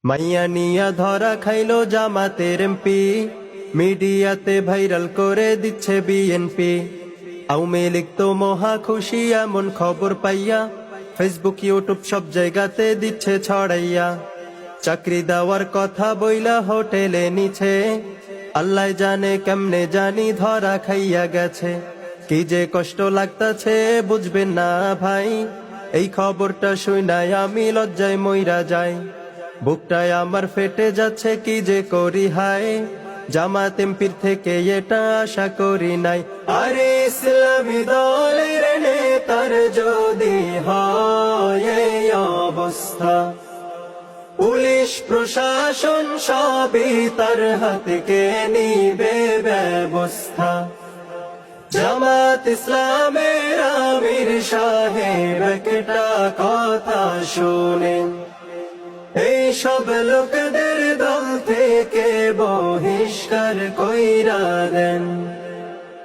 মাইয়া নিয়া ধরা খাইলো জামাতের এমপি, মিডিয়াতে ভাইরাল করে দিচ্ছে বিএনপি। আওয়ামী লীগ তো মহা খুশি এমন খবর পাইয়া, ফেসবুক ইউটিউব সব জায়গাতে দিচ্ছে ছড়াইয়া। চাকরি দেওয়ার কথা বইলা হোটেলে নিছে, আল্লাহ জানে কেমনে জানি ধরা খাইয়া গেছে। কি যে কষ্ট লাগতাছে বুঝবেন না ভাই, এই খবরটা শুনাই আমি লজ্জায় মইরা যাই। বুকটায় আমার ফেটে যাচ্ছে কি যে করি হায়, জামাত এমপির থেকে এটা আশা করি নাই। আরে ইসলামী দলের নেতার যদি হয় এই অবস্থা, পুলিশ প্রশাসন সবই তার হাতে নিবে ব্যবস্থা। জামাত ইসলামের আমির সাহেব একটা কথা শোনেন, এই সব লোকদের দল থেকে বহিষ্কার কইরা দেন।